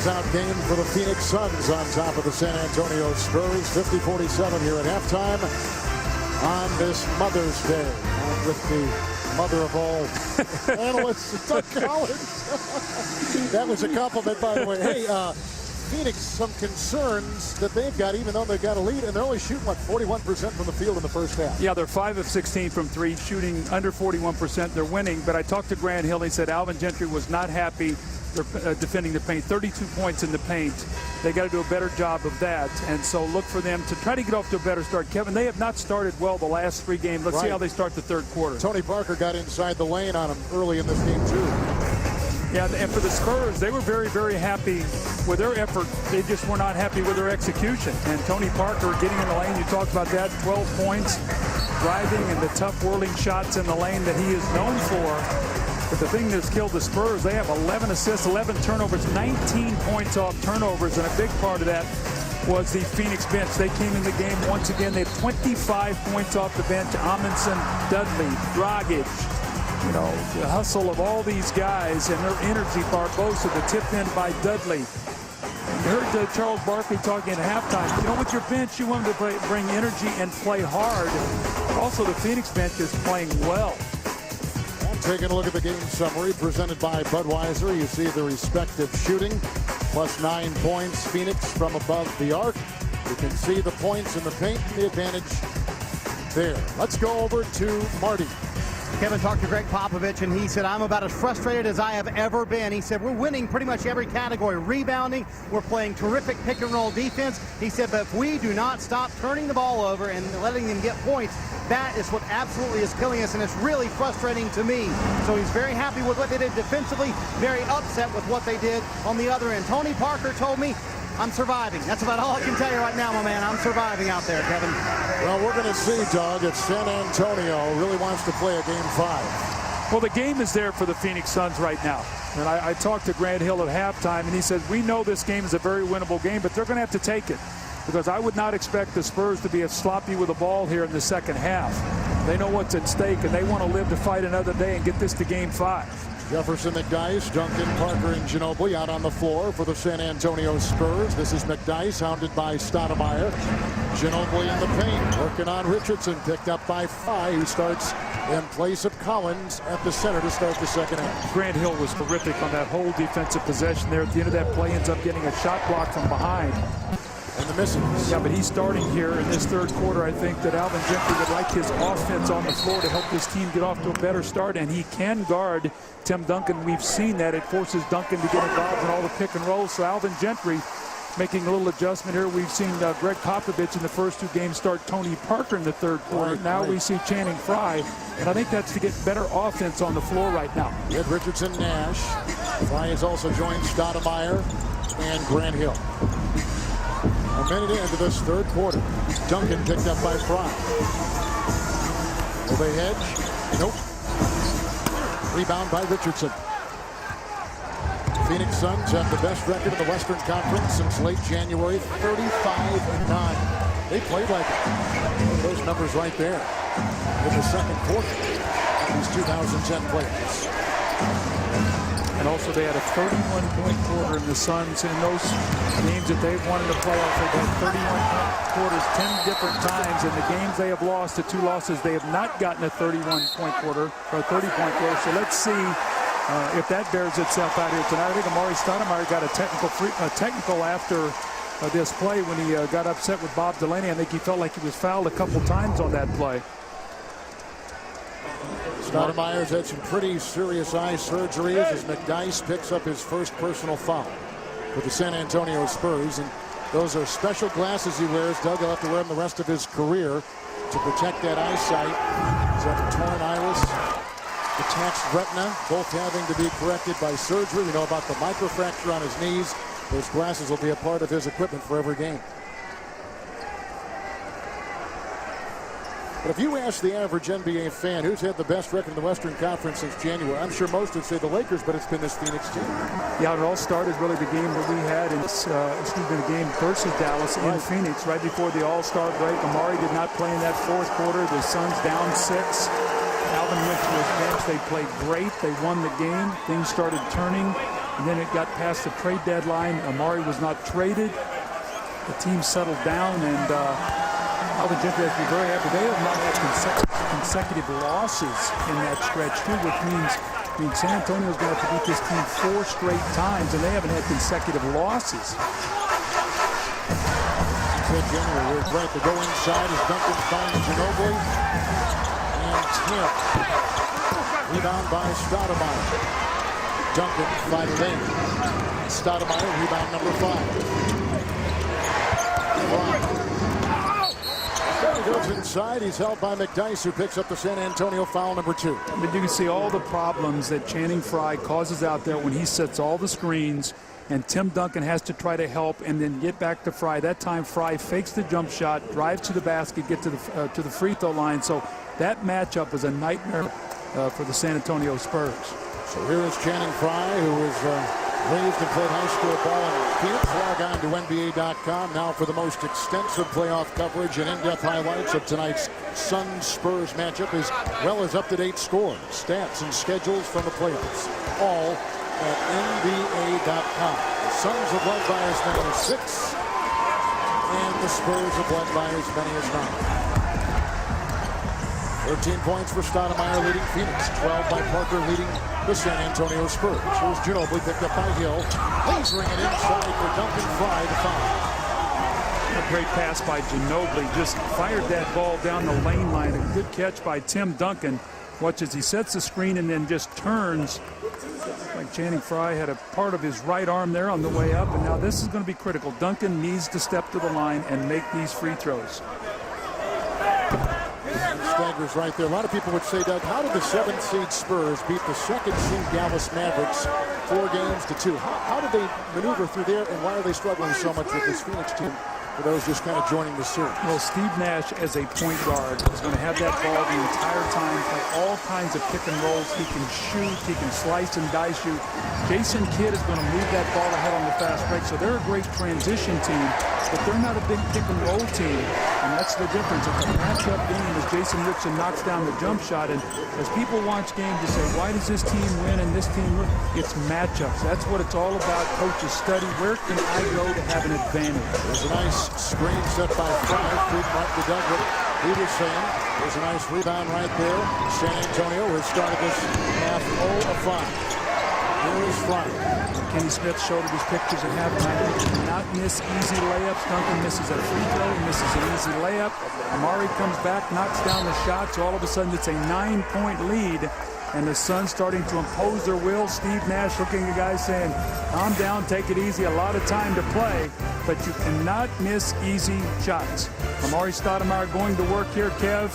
closeout game for the Phoenix Suns on top of the San Antonio Spurs. 50-47 here at halftime on this Mother's Day. I'm with the mother of all analysts, Doug Collins. That was a compliment, by the way. Hey, Phoenix, some concerns that they've got, even though they've got a lead, and they're only shooting, what, 41% from the field in the first half. Yeah, they're 5 of 16 from three, shooting under 41%. They're winning, but I talked to Grant Hill. He said Alvin Gentry was not happy. They're defending the paint, 32 points in the paint. They got to do a better job of that, and so look for them to try to get off to a better start. Kevin, they have not started well the last 3 games. Let's see how they start the third quarter. Tony Parker got inside the lane on him early in this game, too. Yeah, and for the Spurs, they were very, very happy with their effort. They just were not happy with their execution. And Tony Parker getting in the lane, you talked about that, 12 points, driving and the tough whirling shots in the lane that he is known for. But the thing that's killed the Spurs, they have 11 assists, 11 turnovers, 19 points off turnovers, and a big part of that was the Phoenix bench. They came in the game once again. They had 25 points off the bench. Amundsen, Dudley, Dragic. You know, the hustle of all these guys and their energy. Barbosa, the tip in by Dudley. You heard Charles Barkley talking at halftime. You know, with your bench, you want them to bring energy and play hard. But also, the Phoenix bench is playing well. Taking a look at the game summary presented by Budweiser. You see the respective shooting. +9 points, Phoenix from above the arc. You can see the points in the paint and the advantage there. Let's go over to Marty. Kevin talked to Greg Popovich, and he said, I'm about as frustrated as I have ever been. He said, we're winning pretty much every category. Rebounding, we're playing terrific pick-and-roll defense. He said, but if we do not stop turning the ball over and letting them get points, that is what absolutely is killing us, and it's really frustrating to me. So he's very happy with what they did defensively, very upset with what they did on the other end. Tony Parker told me, I'm surviving. That's about all I can tell you right now, my man. I'm surviving out there, Kevin. Well, we're going to see, Doug, if San Antonio really wants to play a game 5. Well, the game is there for the Phoenix Suns right now. And I talked to Grant Hill at halftime, and he said, we know this game is a very winnable game, but they're going to have to take it. Because I would not expect the Spurs to be as sloppy with the ball here in the second half. They know what's at stake, and they want to live to fight another day and get this to game 5. Jefferson, McDyess, Duncan, Parker, and Ginobili out on the floor for the San Antonio Spurs. This is McDyess, hounded by Stoudemire. Ginobili in the paint, working on Richardson, picked up by Fry, who starts in place of Collins at the center to start the second half. Grant Hill was terrific on that whole defensive possession there. At the end of that play, ends up getting a shot block from behind. And the misses. Yeah, but he's starting here in this third quarter. I think that Alvin Gentry would like his offense on the floor to help this team get off to a better start, and he can guard Tim Duncan. We've seen that. It forces Duncan to get involved in all the pick and rolls. So Alvin Gentry making a little adjustment here. We've seen Greg Popovich in the first 2 games start Tony Parker in the third quarter. Now we see Channing Frye, and I think that's to get better offense on the floor right now. With Richardson, Nash. Frye has also joined Stoudemire and Grant Hill. A minute into this third quarter. Duncan picked up by Fry. Will they hedge? Nope. Rebound by Richardson. Phoenix Suns have the best record in the Western Conference since late January, 35-9. They played like it. Those numbers right there in the second quarter. These 2010 players. And also they had a 31-point quarter in the Suns in those games that they've won in the playoffs. They've had 31-point quarters 10 different times. In the games they have lost, the 2 losses, they have not gotten a 31-point quarter or a 30-point quarter. So let's see if that bears itself out here tonight. I think Amari Stoudemire got a technical after this play when he got upset with Bob Delaney. I think he felt like he was fouled a couple times on that play. Stoudemire's had some pretty serious eye surgeries as McDyess picks up his first personal foul for the San Antonio Spurs. And those are special glasses he wears. Doug will have to wear them the rest of his career to protect that eyesight. He's got a torn iris, detached retina, both having to be corrected by surgery. We know about the microfracture on his knees. Those glasses will be a part of his equipment for every game. But if you ask the average NBA fan who's had the best record in the Western Conference since January, I'm sure most would say the Lakers, but it's been this Phoenix team. Yeah, it all started really the game that we had in the game versus Dallas in Phoenix right before the All-Star break. Amari did not play in that fourth quarter. The Suns down 6. Alvin went to his bench. They played great. They won the game. Things started turning. And then it got past the trade deadline. Amari was not traded. The team settled down, and Alvin Gentry has to be very happy. They have not had consecutive losses in that stretch, too, which means San Antonio is going to have to beat this team 4 straight times, and they haven't had consecutive losses. January, right to go inside as Duncan finds Ginobili. And Tim. Rebound by Stoudemire. Duncan fighting in. Stoudemire, rebound number 5. He goes inside. He's held by McDyess, who picks up the San Antonio foul number 2. But you can see all the problems that Channing Frye causes out there when he sets all the screens, and Tim Duncan has to try to help and then get back to Frye. That time, Frye fakes the jump shot, drives to the basket, get to the free throw line. So that matchup was a nightmare for the San Antonio Spurs. So here is Channing Frye, who was raised and played high school ball in Phoenix. Log on to NBA.com now for the most extensive playoff coverage and in-depth highlights of tonight's Suns-Spurs matchup, as well as up-to-date scores, stats, and schedules from the playoffs. All at NBA.com. The Suns have led by as many as 6, and the Spurs have led by as many as 9. 13 points for Stoudemire leading Phoenix. 12 by Parker leading the San Antonio Spurs. Here's Ginobili picked up by Hill. Lasering it inside for Duncan Frye to foul. A great pass by Ginobili. Just fired that ball down the lane line. A good catch by Tim Duncan. Watch as he sets the screen and then just turns. Like Channing Frye had a part of his right arm there on the way up. And now this is going to be critical. Duncan needs to step to the line and make these free throws. Staggers right there. A lot of people would say, Doug, how did the 7th seed Spurs beat the 2nd seed Dallas Mavericks 4-2? How did they maneuver through there, and why are they struggling so much with this Phoenix team, for those just kind of joining the series? Well, Steve Nash, as a point guard, is going to have that ball the entire time, play all kinds of pick and rolls. He can shoot, he can slice and dice shoot. Jason Kidd is going to move that ball ahead on the fast break, so they're a great transition team, but they're not a big pick and roll team, and that's the difference. It's a matchup game as Jason Richardson knocks down the jump shot, and as people watch games, they say, why does this team win and this team win? It's matchups. That's what it's all about. Coaches study, where can I go to have an advantage? There's a nice screen set by Frye. Creep right to Doug, what he was saying. There's a nice rebound right there. San Antonio has started this half 0 of 5. Here is Frye. Kenny Smith showed his pictures at halftime. He cannot miss easy layups. Duncan misses a free throw. He misses an easy layup. Amari comes back, knocks down the shot. So all of a sudden it's a 9-point lead. And the Suns starting to impose their will. Steve Nash looking at guys saying, calm down, take it easy, a lot of time to play. But you cannot miss easy shots. Amari Stoudemire going to work here, Kev.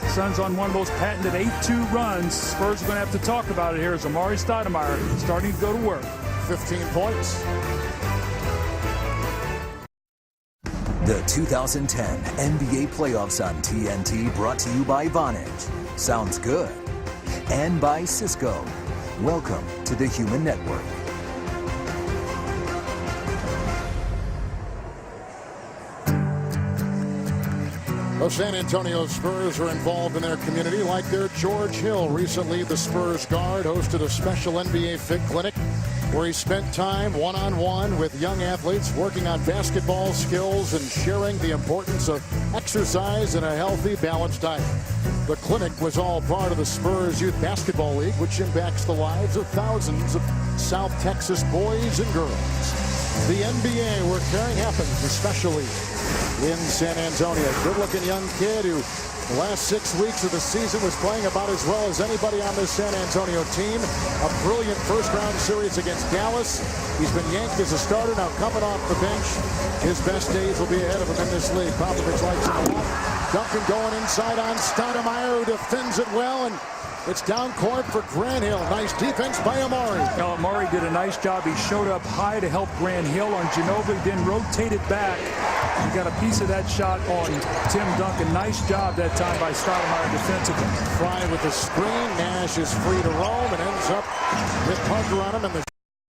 Suns on one of those patented 8-2 runs. Spurs are going to have to talk about it here as Amari Stoudemire starting to go to work. 15 points. The 2010 NBA playoffs on TNT brought to you by Vonage. Sounds good. And by Cisco. Welcome to the Human Network. The San Antonio Spurs are involved in their community like their George Hill. Recently, the Spurs guard hosted a special NBA Fit Clinic where he spent time one-on-one with young athletes working on basketball skills and sharing the importance of exercise and a healthy, balanced diet. The clinic was all part of the Spurs Youth Basketball League, which impacts the lives of thousands of South Texas boys and girls. The NBA, where caring happens, especially in San Antonio. Good-looking young kid who the last 6 weeks of the season was playing about as well as anybody on this San Antonio team. A brilliant first-round series against Dallas. He's been yanked as a starter, now coming off the bench. His best days will be ahead of him in this league. Popovich likes him a lot. Duncan going inside on Stoudemire, who defends it well, and it's down court for Grant Hill. Nice defense by Amari. Well, Amari did a nice job. He showed up high to help Grant Hill on Ginobili, then rotated back. He got a piece of that shot on Tim Duncan. Nice job that time by Stoudemire defensively. Frye with the screen. Nash is free to roam and ends up with Parker on him, and the